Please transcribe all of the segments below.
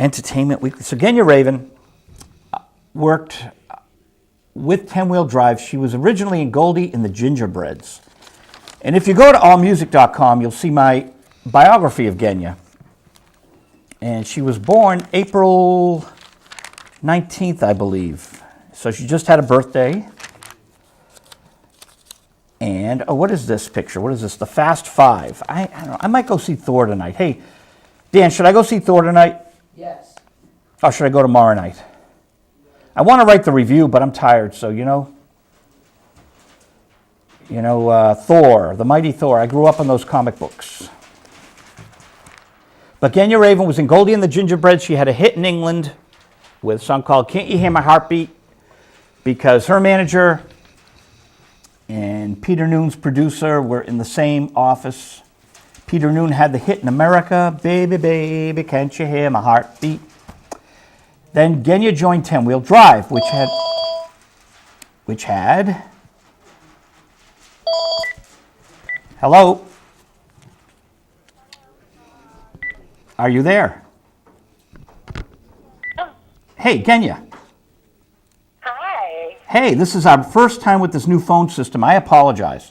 Entertainment Weekly. So Genya Ravan worked with 10 Wheel Drive. She was originally in Goldie and the Gingerbreads. And if you go to allmusic.com, you'll see my biography of Genya. And she was born April 19th, I believe. So she just had a birthday. And, oh, what is this picture? What is this? The Fast Five. I don't know. I might go see Thor tonight. Hey, Dan, should I go see Thor tonight? Yes. Or should I go tomorrow night? I want to write the review, but I'm tired, so Thor, the mighty Thor. I grew up on those comic books. But Genya Ravan was in Goldie and the Gingerbread. She had a hit in England with a song called Can't You Hear My Heartbeat, because her manager and Peter Noon's producer were in the same office. Peter Noon had the hit in America, Baby, Baby, Can't You Hear My Heartbeat. Then Genya joined 10 Wheel Drive, which had, hello? Are you there? Hey, Genya. Hi. Hey, this is our first time with this new phone system. I apologize.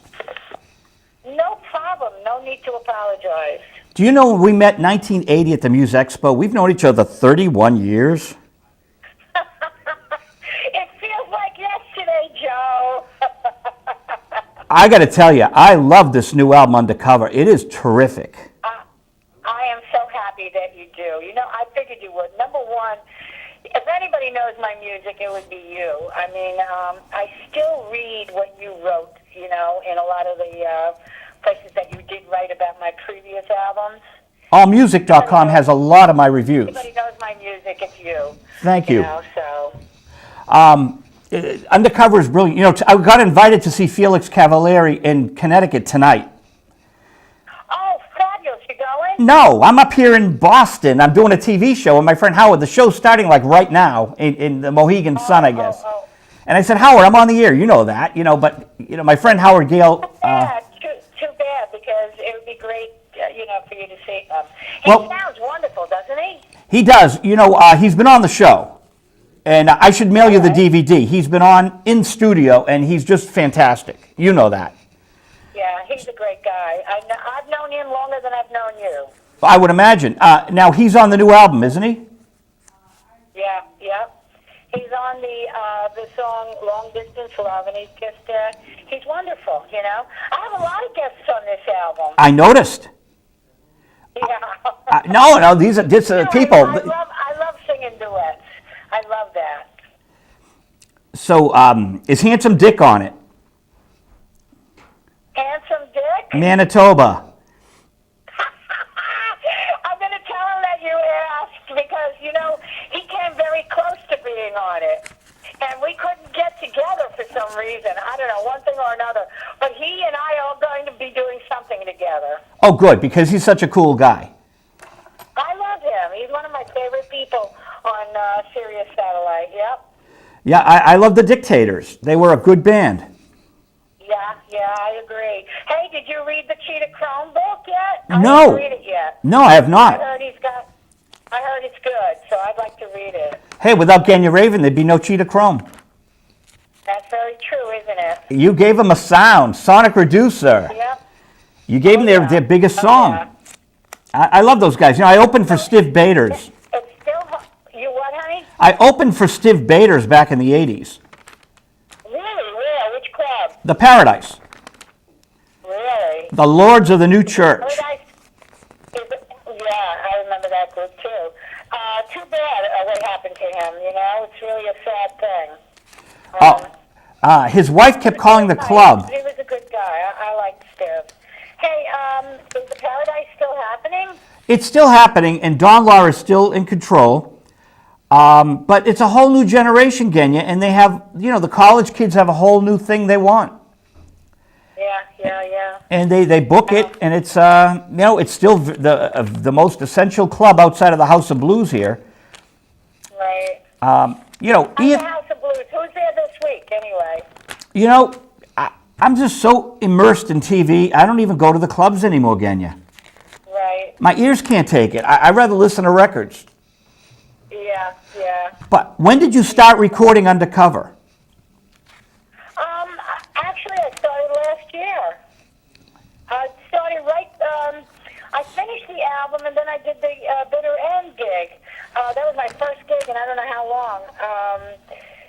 No problem. No need to apologize. Do you know we met 1980 at the Muse Expo? We've known each other 31 years. It feels like yesterday, Joe. I got to tell you, I love this new album Undercover. It is terrific. I am so happy that you do. I figured you would. Number one, if anybody knows my music, it would be you. I mean, I still read what you wrote, in a lot of the places that you did write about my previous albums. Allmusic.com has a lot of my reviews. Everybody knows my music, it's you. Thank you. So. Undercover is brilliant. I got invited to see Felix Cavalieri in Connecticut tonight. Oh, fabulous. You going? No, I'm up here in Boston. I'm doing a TV show with my friend Howard. The show's starting like right now in the Mohegan Sun, I guess. And I said, Howard, I'm on the air. You know that, but my friend Howard Gale. Too bad, because it would be great, for you to see him. He sounds wonderful, doesn't he? He does. He's been on the show. And I should mail you the DVD. He's been on in studio, and he's just fantastic. You know that. Yeah, he's a great guy. I've known him longer than I've known you. I would imagine. Now, he's on the new album, isn't he? Yeah. He's on the song Long Distance Love, and he's wonderful, I have a lot of guests on this album. I noticed. Yeah. No, these are people. I love singing duets. I love that. So, is Handsome Dick on it? Handsome Dick? Manitoba. I'm going to tell him that you asked, because, he came very close to being on it. And we couldn't get together for some reason. I don't know, one thing or another. But he and I are going to be doing something together. Oh, good, because he's such a cool guy. I love him. He's one of my favorite people on Sirius Satellite, yep. Yeah, I love the Dictators. They were a good band. Yeah, I agree. Hey, did you read the Cheetah Chrome book yet? No. I didn't read it yet. No, I have not. I heard it's good, so I'd like to read it. Hey, without Genya Ravan, there'd be no Cheetah Chrome. That's very true, isn't it? You gave them a sound, Sonic Reducer. Yep. You gave them their biggest song. Yeah. I love those guys. I opened for Stiv Bators. It's still, you what, honey? I opened for Stiv Bators back in the 80s. Really? Where? Which club? The Paradise. Really? The Lords of the New Church. I remember that group too. Too bad what happened to him, It's really a sad thing. His wife kept calling the club. He was a good guy. I liked Steve. Hey, is the Paradise still happening? It's still happening, and Don Law is still in control. But it's a whole new generation, Genya, and they have, the college kids have a whole new thing they want. Yeah. And they book it, and it's it's still the most essential club outside of the House of Blues here. Right. How's the House of Blues? Who's there this week, anyway? I'm just so immersed in TV, I don't even go to the clubs anymore, Genya. Right. My ears can't take it. I'd rather listen to records. Yeah. But when did you start recording undercover? Actually, I started last year. I started I finished the album, and then I did the Bitter End gig. That was my first gig, and I don't know how long.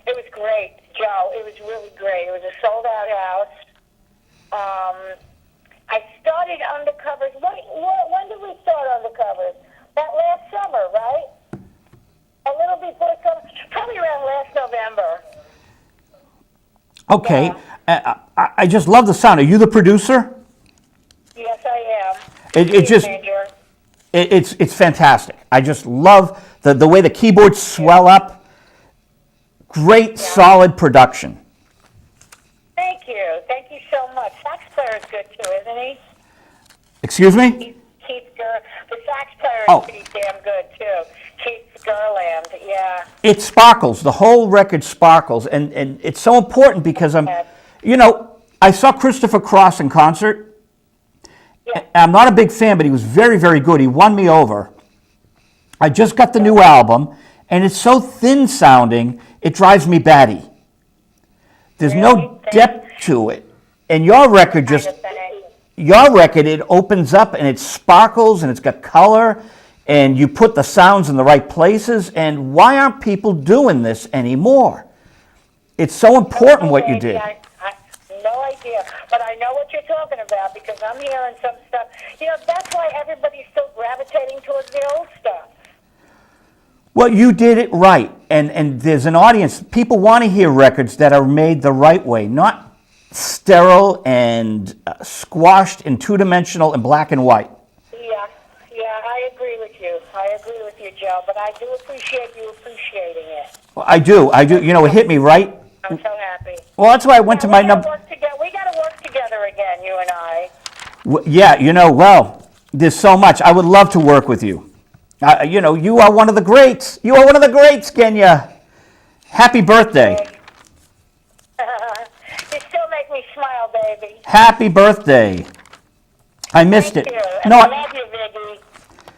It was great, Joe. It was really great. It was a sold-out house. I started undercovers. When did we start undercovers? That last summer, right? A little before summer. Probably around last November. Okay. Yeah. I just love the sound. Are you the producer? Yes, I am. It's fantastic. I just love the way the keyboards swell up. Great, solid production. Thank you. Thank you so much. Sax player is good too, isn't he? Excuse me? The sax player Oh. is pretty damn good too. Keith Gerland, yeah. It sparkles. The whole record sparkles. And it's so important because I saw Christopher Cross in concert. Yeah. I'm not a big fan, but he was very, very good. He won me over. I just got the new album, and it's so thin sounding, it drives me batty. There's no Really? depth to it. And your record it opens up and it sparkles and it's got color and you put the sounds in the right places. And why aren't people doing this anymore? It's so important what you did. No idea, but I know what you're talking about because I'm hearing some stuff. That's why everybody's still gravitating towards the old stuff. Well, you did it right, and there's an audience. People want to hear records that are made the right way, not sterile and squashed and two-dimensional and black and white. Yeah, I agree with you. Joe, but I do appreciate you appreciating it. Well, I do. It hit me right. I'm so happy. Well, that's why I went to my number. We got to work together again, you and I. Well, there's so much. I would love to work with you. You are one of the greats. You are one of the greats, Genya. Happy birthday. You still make me smile, baby. Happy birthday. I missed it. Thank you. No, I love you, Viggy.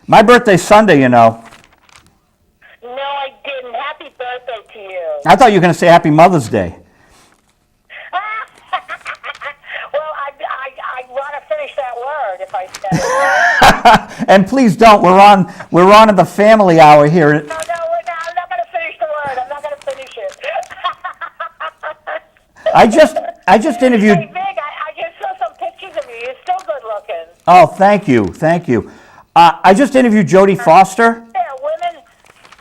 my birthday's Sunday, No, I didn't. Happy birthday to you. I thought you were going to say Happy Mother's Day. Well, I want to finish that word if I said it. And please don't. We're on the family hour here. No, I'm not going to finish the word. I'm not going to finish it. I just interviewed. Hey, Vig, I just saw some pictures of you. You're still good looking. Oh, thank you. I just interviewed Jodie Foster. Yeah, women.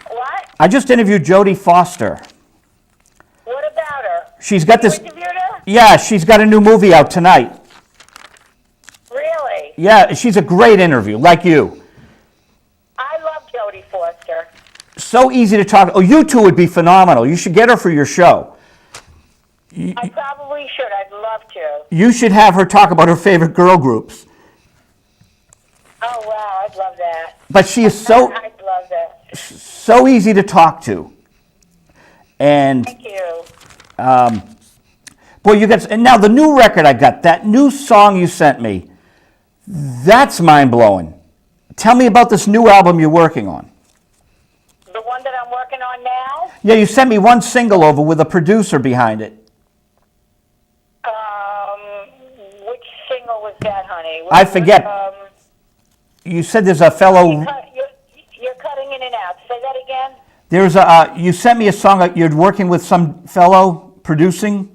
What? I just interviewed Jodie Foster. What about her? She's got You this. interviewed her? Yeah, she's got a new movie out tonight. Really? Yeah, she's a great interview, like you. I love Jodie Foster. So easy to talk. Oh, you two would be phenomenal. You should get her for your show. I probably should. I'd love to. You should have her talk about her favorite girl groups. Oh, wow. I'd love that. But she is so love that. so easy to talk to. And Thank you. boy, you got, and now the new record I got, that new song you sent me, that's mind-blowing. Tell me about this new album you're working on. The one that I'm working on now? Yeah, you sent me one single over with a producer behind it. Which single was that, honey? I forget. You said there's a fellow. You're cutting in and out. Say that again? There's a. You sent me a song that you're working with some fellow producing.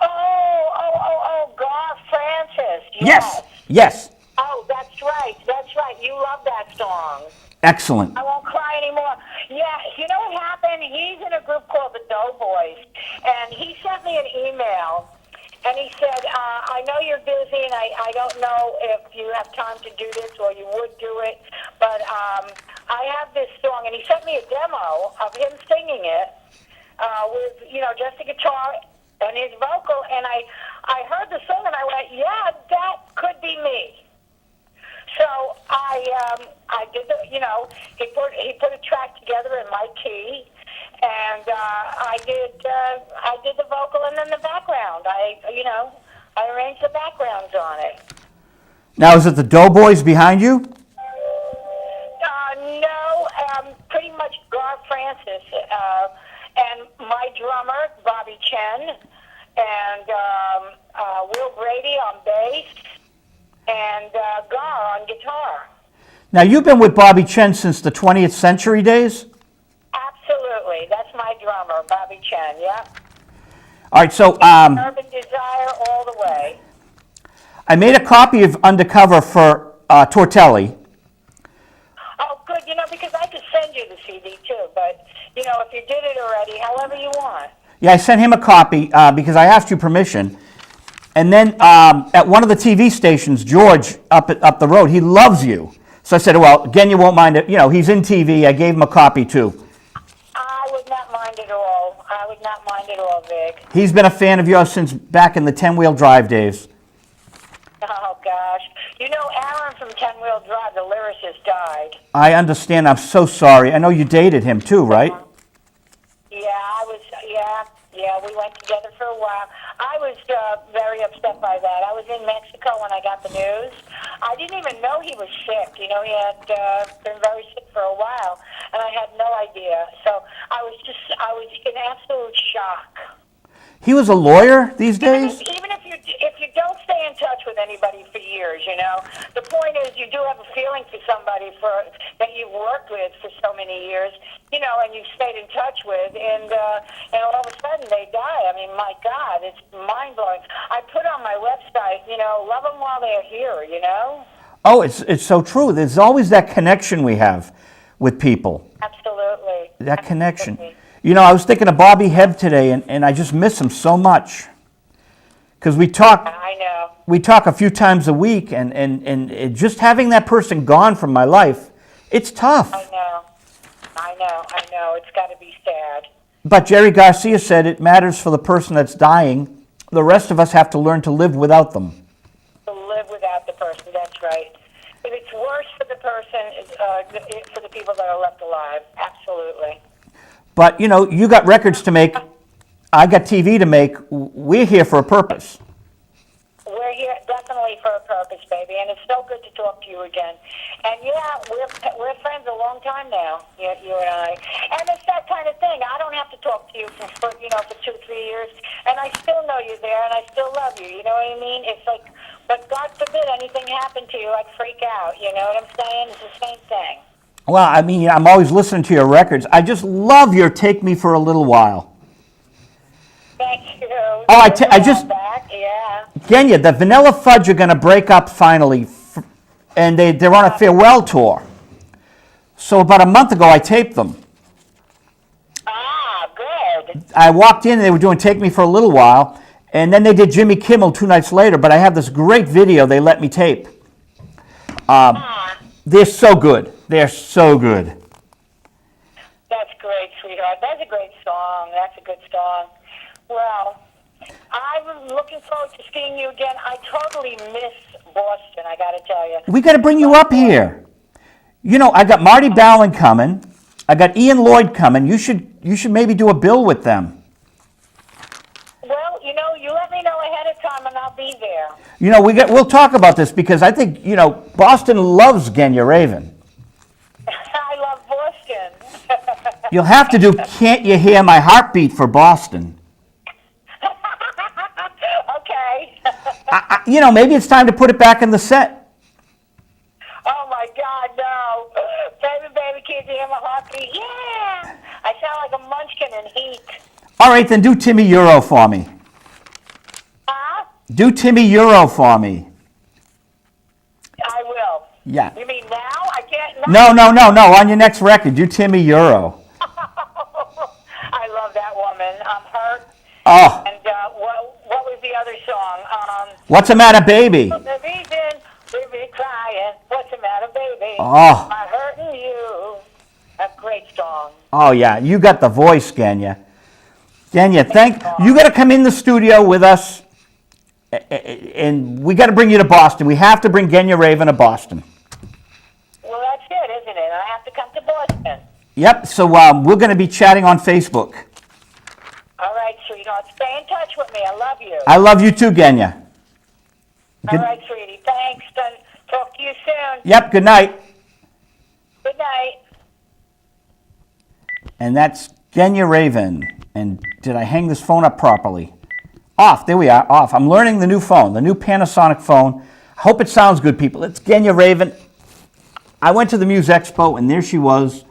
Oh, Gar Francis. Yes. Oh, that's right. You love that song. Excellent. I won't cry anymore. Yeah, you know what happened? He's in a group called the Doughboys, and he sent me an email, and he said, I know you're busy, and I don't know if you have time to do this or you would do it, but I have this song, and he sent me a demo of him singing it with, just a guitar and his vocal, and I heard the song, and I went, yeah, that could be me. So I did he put a track together in my key, and I did the vocal and then the background. I arranged the backgrounds on it. Now, is it the Doughboys behind you? No, pretty much Gar Francis, and my drummer, Bobby Chen, and Will Brady on bass, and Gar on guitar. Now, you've been with Bobby Chen since the 20th century days? Absolutely. That's my drummer, Bobby Chen, yeah. All right, so Urban Desire all the way. I made a copy of Undercover for Tortelli. Oh, good, because I could send you the CD too, but, if you did it already, however you want. Yeah, I sent him a copy because I asked you permission. And then at one of the TV stations, George up the road, he loves you. So I said, well, Genya won't mind it. He's in TV. I gave him a copy too. I would not mind at all. I would not mind at all, Vic. He's been a fan of yours since back in the 10-wheel drive days. Oh, gosh. Aaron from 10-Wheel Drive, the lyricist, died. I understand. I'm so sorry. I know you dated him too, right? Yeah, we went together for a while. I was very upset by that. I was in Mexico when I got the news. I didn't even know he was sick. He had been very sick for a while, and I had no idea. So I was in absolute shock. He was a lawyer these days? Even if you don't stay in touch with anybody for years, the point is you do have a feeling for somebody that you've worked with for so many years, and you've stayed in touch with, and all of a sudden they die. I mean, my God, it's mind-blowing. I put on my website, love them while they're here, Oh, it's so true. There's always that connection we have with people. Absolutely. That connection. I was thinking of Bobby Hebb today, and I just miss him so much. Because we talk a few times a week, and just having that person gone from my life, it's tough. I know. It's got to be sad. But Jerry Garcia said it matters for the person that's dying. The rest of us have to learn to live without them. To live without the person, that's right. But it's worse for the person, for the people that are left alive. Absolutely. But, you got records to make. I got TV to make. We're here for a purpose. We're here definitely for a purpose, baby, and it's so good to talk to you again. And we're friends a long time now, you and I. And it's that kind of thing. I don't have to talk to you for 2-3 years, and I still know you're there, and I still love you. You know what I mean? It's like, but God forbid anything happened to you, I'd freak out. You know what I'm saying? It's the same thing. Well, I mean, I'm always listening to your records. I just love your Take Me for a Little While. Thank you. Oh, I just... Back. Yeah. Genya, the Vanilla Fudge are going to break up finally, and they're on a farewell tour. So about a month ago, I taped them. Ah, good. I walked in, and they were doing Take Me for a Little While, and then they did Jimmy Kimmel 2 nights later, but I have this great video they let me tape. They're so good. They're so good. That's great, sweetheart. That's a great song. That's a good song. Well, I'm looking forward to seeing you again. I totally miss Boston, I got to tell you. We got to bring you up here. I got Marty Ballin coming. I got Ian Lloyd coming. You should maybe do a bill with them. Well, you let me know ahead of time and I'll be there. We'll talk about this because I think, Boston loves Genya Ravan. I love Boston. You'll have to do Can't You Hear My Heartbeat for Boston. Okay. Maybe it's time to put it back in the set. Oh, my God, no. Baby, can't you hear my heartbeat? Yeah. I sound like a munchkin in heat. All right, then do Timmy Euro for me. Huh? Do Timmy Euro for me. I will. Yeah. You mean now? I can't... No. On your next record, do Timmy Euro. I love that woman. I'm hurt. Oh. And what was the other song? What's the matter, baby? The reason we've been crying. What's the matter, baby? Oh. I'm hurting you. A great song. Oh, yeah. You got the voice, Genya. Genya, you got to come in the studio with us, and we got to bring you to Boston. We have to bring Genya Ravan to Boston. Well, that's it, isn't it? I have to come to Boston. Yep. So we're going to be chatting on Facebook. All right, sweetheart. Stay in touch with me. I love you. I love you too, Genya. All right, sweetie. Thanks. Talk to you soon. Yep. Good night. Good night. And that's Genya Ravan. And did I hang this phone up properly? Off. There we are. Off. I'm learning the new phone, the new Panasonic phone. I hope it sounds good, people. It's Genya Ravan. I went to the Muse Expo, and there she was.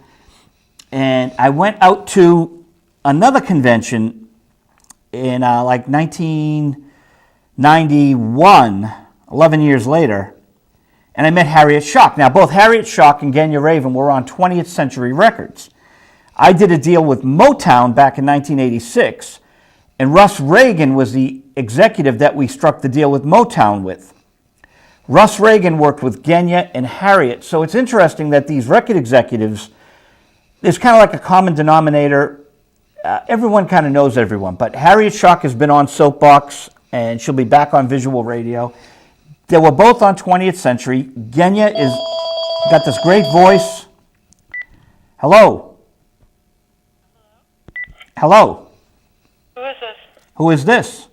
And I went out to another convention in like 1991, 11 years later, and I met Harriet Schock. Now, both Harriet Schock and Genya Ravan were on 20th Century Records. I did a deal with Motown back in 1986, and Russ Reagan was the executive that we struck the deal with Motown with. Russ Reagan worked with Genya and Harriet, so it's interesting that these record executives, there's kind of like a common denominator. Everyone kind of knows everyone, but Harriet Schock has been on Soapbox, and she'll be back on Visual Radio. They were both on 20th Century. Genya is got this great voice. Hello. Hello. Who is this? Who is this?